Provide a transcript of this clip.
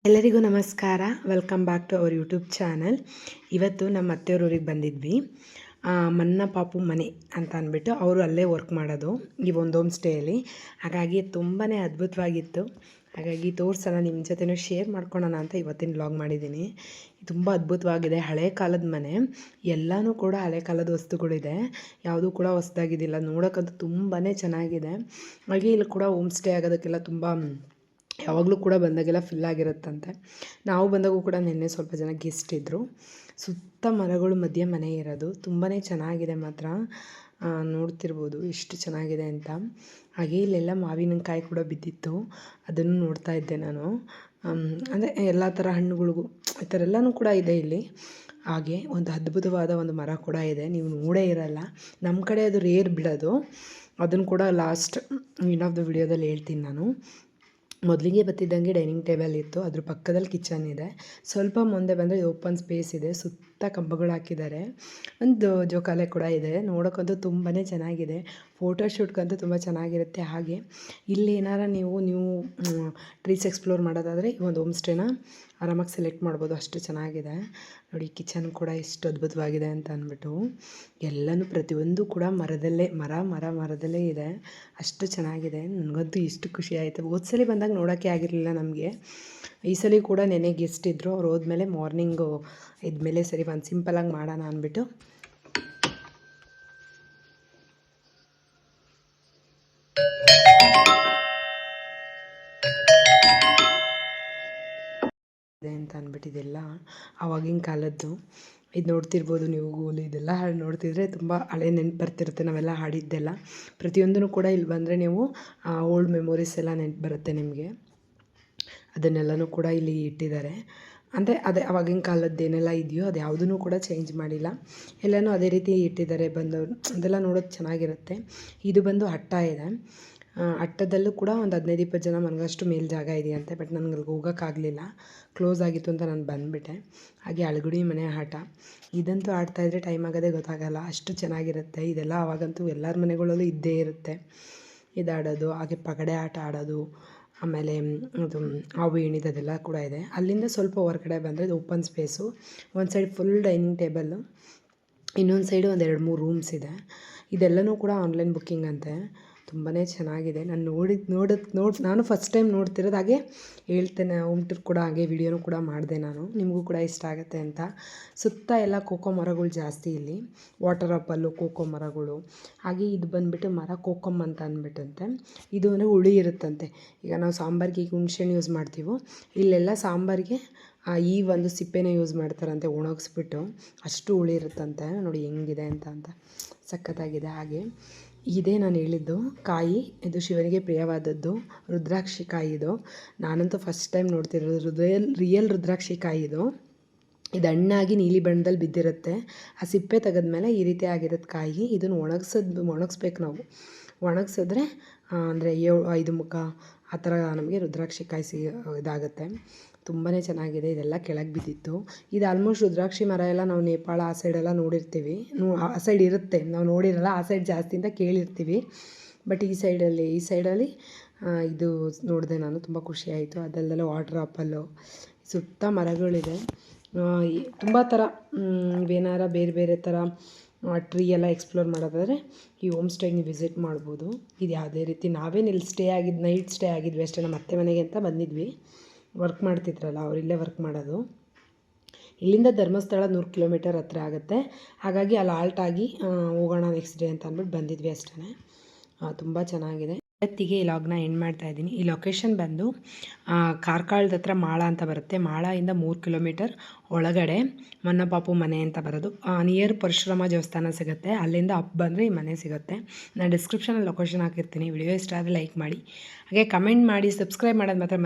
ಎಲ್ಲರಿಗೂ ನಮಸ್ಕಾರ. Welcome back to our YouTube channel. ಇವತ್ತು ನಮ್ಮ ಅತ್ತೆಯವ್ರ ಊರಿಗೆ ಬಂದಿದ್ವಿ. ಮನ್ನ ಪಾಪು ಮನೆ ಅಂತ ಅಂದ್ಬಿಟ್ಟು ಅವರು ಅಲ್ಲೇ ವರ್ಕ್ ಮಾಡೋದು ಈ ಒಂದು ಹೋಮ್ ಸ್ಟೇಯಲ್ಲಿ. ಹಾಗಾಗಿ ತುಂಬಾ ಅದ್ಭುತವಾಗಿತ್ತು. ಹಾಗಾಗಿ ತೋರಿಸೋಣ, ನಿಮ್ಮ ಜೊತೆನೂ ಶೇರ್ ಮಾಡ್ಕೊಳ್ಳೋಣ ಅಂತ ಇವತ್ತಿನ ವ್ಲಾಗ್ ಮಾಡಿದ್ದೀನಿ. ತುಂಬ ಅದ್ಭುತವಾಗಿದೆ. ಹಳೆ ಕಾಲದ ಮನೆ, ಎಲ್ಲನೂ ಕೂಡ ಹಳೆ ಕಾಲದ ವಸ್ತುಗಳಿದೆ, ಯಾವುದೂ ಕೂಡ ಹೊಸದಾಗಿದ್ದಿಲ್ಲ. ನೋಡೋಕ್ಕಂತೂ ತುಂಬಾ ಚೆನ್ನಾಗಿದೆ. ಹಾಗೆ ಇಲ್ಲಿ ಕೂಡ ಹೋಮ್ ಸ್ಟೇ ಆಗೋದಕ್ಕೆಲ್ಲ ತುಂಬ ಯಾವಾಗಲೂ ಕೂಡ ಬಂದಾಗೆಲ್ಲ ಫಿಲ್ ಆಗಿರುತ್ತಂತೆ. ನಾವು ಬಂದಾಗೂ ಕೂಡ ನಿನ್ನೆ ಸ್ವಲ್ಪ ಜನ ಗೆಸ್ಟ್ ಇದ್ದರು. ಸುತ್ತ ಮರಗಳು ಮಧ್ಯೆ ಮನೆ ಇರೋದು ತುಂಬಾ ಚೆನ್ನಾಗಿದೆ ಮಾತ್ರ. ನೋಡ್ತಿರ್ಬೋದು ಎಷ್ಟು ಚೆನ್ನಾಗಿದೆ ಅಂತ. ಹಾಗೆ ಇಲ್ಲೆಲ್ಲ ಮಾವಿನಕಾಯಿ ಕೂಡ ಬಿದ್ದಿತ್ತು, ಅದನ್ನು ನೋಡ್ತಾ ಇದ್ದೆ ನಾನು. ಅಂದರೆ ಎಲ್ಲ ಥರ ಹಣ್ಣುಗಳಿಗೂ ಈ ಥರ ಎಲ್ಲನೂ ಕೂಡ ಇದೆ ಇಲ್ಲಿ. ಹಾಗೆ ಒಂದು ಅದ್ಭುತವಾದ ಒಂದು ಮರ ಕೂಡ ಇದೆ, ನೀವು ನೋಡೇ ಇರಲ್ಲ. ನಮ್ಮ ಕಡೆ ಅದು ರೇರ್ ಬಿಡೋದು, ಅದನ್ನು ಕೂಡ ಲಾಸ್ಟ್ ಎಂಡ್ ಆಫ್ ದ ವಿಡಿಯೋದಲ್ಲಿ ಹೇಳ್ತೀನಿ ನಾನು. ಮೊದಲಿಗೆ ಬರ್ತಿದ್ದಂಗೆ ಡೈನಿಂಗ್ ಟೇಬಲ್ ಇತ್ತು, ಅದ್ರ ಪಕ್ಕದಲ್ಲಿ ಕಿಚನ್ ಇದೆ. ಸ್ವಲ್ಪ ಮುಂದೆ ಬಂದರೆ ಓಪನ್ ಸ್ಪೇಸ್ ಇದೆ, ಸುತ್ತ ಕಂಬಗಳು ಹಾಕಿದ್ದಾರೆ. ಒಂದು ಜೋಕಾಲೆ ಕೂಡ ಇದೆ, ನೋಡೋಕ್ಕಂತೂ ತುಂಬಾ ಚೆನ್ನಾಗಿದೆ. ಫೋಟೋಶೂಟ್ಗಂತೂ ತುಂಬ ಚೆನ್ನಾಗಿರುತ್ತೆ. ಹಾಗೆ ಇಲ್ಲಿ ಏನಾರ ನೀವು ಟ್ರೀಸ್ ಎಕ್ಸ್ಪ್ಲೋರ್ ಮಾಡೋದಾದರೆ ಈ ಒಂದು ಹೋಮ್ ಸ್ಟೇನ ಆರಾಮಾಗಿ ಸೆಲೆಕ್ಟ್ ಮಾಡ್ಬೋದು, ಅಷ್ಟು ಚೆನ್ನಾಗಿದೆ. ನೋಡಿ ಕಿಚನ್ ಕೂಡ ಎಷ್ಟು ಅದ್ಭುತವಾಗಿದೆ ಅಂತ ಅಂದ್ಬಿಟ್ಟು. ಎಲ್ಲನೂ ಪ್ರತಿಯೊಂದು ಕೂಡ ಮರದಲ್ಲೇ ಇದೆ, ಅಷ್ಟು ಚೆನ್ನಾಗಿದೆ. ನನಗಂತೂ ಇಷ್ಟು ಖುಷಿ ಆಯಿತು. ಹೋದ್ಸಲಿ ಬಂದಾಗ ನೋಡೋಕ್ಕೆ ಆಗಿರಲಿಲ್ಲ ನಮಗೆ. ಈ ಸಲ ಕೂಡ ನೆನೆ ಗೆಸ್ಟ್ ಇದ್ದರು, ಅವ್ರು ಹೋದ್ಮೇಲೆ ಮಾರ್ನಿಂಗು ಇದ್ಮೇಲೆ ಸರಿ ಒಂದು ಸಿಂಪಲಾಗಿ ಮಾಡೋಣ ಅಂದ್ಬಿಟ್ಟು ಅಂತ ಅಂದ್ಬಿಟ್ಟಿದೆಲ್ಲ ಆವಾಗಿನ ಕಾಲದ್ದು. ಇದು ನೋಡ್ತಿರ್ಬೋದು ನೀವು, ಗೋಲಿ ಇದೆಲ್ಲ ಹಾಡು ನೋಡ್ತಿದ್ರೆ ತುಂಬ ಹಳೆ ನೆನಪು ಬರ್ತಿರುತ್ತೆ, ನಾವೆಲ್ಲ ಹಾಡಿದ್ದೆಲ್ಲ. ಪ್ರತಿಯೊಂದೂ ಕೂಡ ಇಲ್ಲಿ ಬಂದರೆ ನೀವು ಓಲ್ಡ್ ಮೆಮೊರೀಸ್ ಎಲ್ಲ ನೆನಪು ಬರುತ್ತೆ ನಿಮಗೆ. ಅದನ್ನೆಲ್ಲನೂ ಕೂಡ ಇಲ್ಲಿ ಇಟ್ಟಿದ್ದಾರೆ. ಅಂದರೆ ಅದೇ ಆವಾಗಿನ ಕಾಲದ್ದು ಏನೆಲ್ಲ ಇದೆಯೋ ಅದು ಯಾವುದೂ ಕೂಡ ಚೇಂಜ್ ಮಾಡಿಲ್ಲ, ಎಲ್ಲನೂ ಅದೇ ರೀತಿ ಇಟ್ಟಿದ್ದಾರೆ. ಬಂದವರು ಅದೆಲ್ಲ ನೋಡೋದು ಚೆನ್ನಾಗಿರುತ್ತೆ. ಇದು ಬಂದು ಅಟ್ಟ ಇದೆ. ಅಟ್ಟದಲ್ಲೂ ಕೂಡ ಒಂದು 15-20 ಜನ ಮನಗಷ್ಟು ಮೇಲೆ ಜಾಗ ಇದೆಯಂತೆ. ಬಟ್ ನನಗೆ ಅಲ್ಲಿಗೆ ಹೋಗೋಕ್ಕಾಗಲಿಲ್ಲ, ಕ್ಲೋಸ್ ಆಗಿತ್ತು ಅಂತ ನಾನು ಬಂದುಬಿಟ್ಟೆ. ಹಾಗೆ ಅಳಗುಡಿ ಮನೆ ಆಟ, ಇದಂತೂ ಆಡ್ತಾಯಿದ್ರೆ ಟೈಮ್ ಆಗೋದೇ ಗೊತ್ತಾಗಲ್ಲ, ಅಷ್ಟು ಚೆನ್ನಾಗಿರುತ್ತೆ. ಇದೆಲ್ಲ ಆವಾಗಂತೂ ಎಲ್ಲರ ಮನೆಗಳಲ್ಲೂ ಇದ್ದೇ ಇರುತ್ತೆ ಇದಾಡೋದು. ಹಾಗೆ ಪಗಡೆ ಆಟ ಆಡೋದು, ಆಮೇಲೆ ಅದು ಹಾವು ಏಣಿದು ಅದೆಲ್ಲ ಕೂಡ ಇದೆ. ಅಲ್ಲಿಂದ ಸ್ವಲ್ಪ ಹೊರಗಡೆ ಬಂದರೆ ಇದು ಓಪನ್ ಸ್ಪೇಸು. ಒಂದು ಸೈಡ್ ಫುಲ್ ಡೈನಿಂಗ್ ಟೇಬಲ್ಲು, ಇನ್ನೊಂದು ಸೈಡು ಒಂದು 2-3 ರೂಮ್ಸ್ ಇದೆ. ಇದೆಲ್ಲನೂ ಕೂಡ ಆನ್ಲೈನ್ ಬುಕ್ಕಿಂಗ್ ಅಂತೆ. ತುಂಬಾ ಚೆನ್ನಾಗಿದೆ. ನಾನು ನಾನು ಫಸ್ಟ್ ಟೈಮ್ ನೋಡ್ತಿರೋದು. ಹಾಗೆ ಹೇಳ್ತೇನೆ, ಹೋಮ್ ಟೂರ್ ಕೂಡ ಹಾಗೆ ವಿಡಿಯೋನೂ ಕೂಡ ಮಾಡಿದೆ ನಾನು, ನಿಮಗೂ ಕೂಡ ಇಷ್ಟ ಆಗುತ್ತೆ ಅಂತ. ಸುತ್ತ ಎಲ್ಲ ಕೋಕೋ ಮರಗಳು ಜಾಸ್ತಿ ಇಲ್ಲಿ, ವಾಟರ್ ಆಪಲ್ಲು, ಕೋಕೋ ಮರಗಳು. ಹಾಗೆ ಇದು ಬಂದುಬಿಟ್ಟು ಮರ ಕೋಕಮ್ ಅಂತ ಅಂದ್ಬಿಟ್ಟಂತೆ. ಇದು ಅಂದರೆ ಹುಳಿ ಇರುತ್ತಂತೆ. ಈಗ ನಾವು ಸಾಂಬಾರಿಗೆ ಈಗ ಹುಣ್ಸೆಹಣ್ಣು ಯೂಸ್ ಮಾಡ್ತೀವೋ, ಇಲ್ಲೆಲ್ಲ ಸಾಂಬಾರಿಗೆ ಈ ಒಂದು ಸಿಪ್ಪೆನ ಯೂಸ್ ಮಾಡ್ತಾರಂತೆ, ಒಣಗಿಸ್ಬಿಟ್ಟು. ಅಷ್ಟು ಹುಳಿ ಇರುತ್ತಂತೆ. ನೋಡಿ ಹೆಂಗಿದೆ ಅಂತ ಸಖತ್ತಾಗಿದೆ. ಹಾಗೆ ಇದೇ ನಾನು ಹೇಳಿದ್ದು ಕಾಯಿ, ಇದು ಶಿವನಿಗೆ ಪ್ರಿಯವಾದದ್ದು ರುದ್ರಾಕ್ಷಿ ಕಾಯಿ. ಇದು ನಾನಂತೂ ಫಸ್ಟ್ ಟೈಮ್ ನೋಡ್ತಿರೋದು, ರಿಯಲ್ ರುದ್ರಾಕ್ಷಿ ಕಾಯಿ ಇದು. ಇದು ಹಣ್ಣಾಗಿ ನೀಲಿ ಬಣ್ಣದಲ್ಲಿ ಬಿದ್ದಿರುತ್ತೆ. ಆ ಸಿಪ್ಪೆ ತೆಗೆದ್ಮೇಲೆ ಈ ರೀತಿ ಆಗಿರುತ್ತೆ ಕಾಯಿ. ಇದನ್ನು ಒಣಗಿಸ್ಬೇಕು ನಾವು. ಒಣಗಿಸಿದ್ರೆ ಅಂದರೆ 5 ಮುಖ ಆ ಥರ ನಮಗೆ ರುದ್ರಾಕ್ಷಿ ಕಾಯಿ ಇದಾಗುತ್ತೆ. ತುಂಬಾ ಚೆನ್ನಾಗಿದೆ. ಇದೆಲ್ಲ ಕೆಳಗೆ ಬಿದ್ದಿತ್ತು. ಇದು ಆಲ್ಮೋಸ್ಟ್ ರುದ್ರಾಕ್ಷಿ ಮರ ಎಲ್ಲ ನಾವು ನೇಪಾಳ ಆ ಸೈಡೆಲ್ಲ ನೋಡಿರ್ತೀವಿ. ಆ ಸೈಡ್ ಇರುತ್ತೆ, ನಾವು ನೋಡಿರಲ್ಲ. ಆ ಸೈಡ್ ಜಾಸ್ತಿ ಅಂತ ಕೇಳಿರ್ತೀವಿ. ಬಟ್ ಈ ಸೈಡಲ್ಲಿ ಇದು ನೋಡಿದೆ ನಾನು, ತುಂಬ ಖುಷಿ ಆಯಿತು. ಅದಲ್ಲೆಲ್ಲ ವಾಟರ್ ಆಪಲ್ಲು, ಸುತ್ತ ಮರಗಳಿದೆ. ತುಂಬ ಥರ ಇವೇನಾರ ಬೇರೆ ಥರ ಟ್ರೀ ಎಲ್ಲ ಎಕ್ಸ್ಪ್ಲೋರ್ ಮಾಡೋದಾದರೆ ಈ ಹೋಮ್ ಸ್ಟೇಗೆ ನೀವು ವಿಸಿಟ್ ಮಾಡ್ಬೋದು. ಇದು ಯಾವುದೇ ರೀತಿ ನಾವೇನು ಇಲ್ಲಿ ನೈಟ್ ಸ್ಟೇ ಆಗಿದ್ವಿ ಅಷ್ಟೇ. ನಮ್ಮ ಅತ್ತೆ ಮನೆಗೆ ಅಂತ ಬಂದಿದ್ವಿ. ವರ್ಕ್ ಮಾಡ್ತಿದ್ರಲ್ಲ ಅವ್ರು ಇಲ್ಲೇ ವರ್ಕ್ ಮಾಡೋದು. ಇಲ್ಲಿಂದ ಧರ್ಮಸ್ಥಳ 100 ಕಿಲೋಮೀಟರ್ ಹತ್ರ ಆಗುತ್ತೆ. ಹಾಗಾಗಿ ಅಲ್ಲಿ ಆಲ್ಟಾಗಿ ಹೋಗೋಣ ನೆಕ್ಸ್ಟ್ ಡೇ ಅಂತ ಅಂದ್ಬಿಟ್ಟು ಬಂದಿದ್ವಿ ಅಷ್ಟೇ. ತುಂಬ ಚೆನ್ನಾಗಿದೆ. ಇವತ್ತಿಗೆ ಈ ಲಾಗ್ನ ಎಂಡ್ ಮಾಡ್ತಾ ಇದ್ದೀನಿ. ಈ ಲೊಕೇಶನ್ ಬಂದು ಕಾರ್ಕಳದ ಹತ್ರ ಮಾಳ ಅಂತ ಬರುತ್ತೆ. ಮಾಳದಿಂದ 3 ಕಿಲೋಮೀಟರ್ ಒಳಗಡೆ ಮನ್ನಪಾಪು ಮನೆ ಅಂತ ಬರೋದು. ನಿಯರ್ ಪರಶುರಾಮ ದೇವಸ್ಥಾನ ಸಿಗುತ್ತೆ, ಅಲ್ಲಿಂದ ಅಪ್ ಬಂದರೆ ಈ ಮನೆ ಸಿಗುತ್ತೆ. ನಾನು ಡಿಸ್ಕ್ರಿಪ್ಷನಲ್ಲಿ ಲೊಕೇಶನ್ ಹಾಕಿರ್ತೀನಿ. ವಿಡಿಯೋ ಇಷ್ಟ ಆದರೆ ಲೈಕ್ ಮಾಡಿ, ಹಾಗೆ ಕಮೆಂಟ್ ಮಾಡಿ, ಸಬ್ಸ್ಕ್ರೈಬ್ ಮಾಡೋದು ಮಾತ್ರ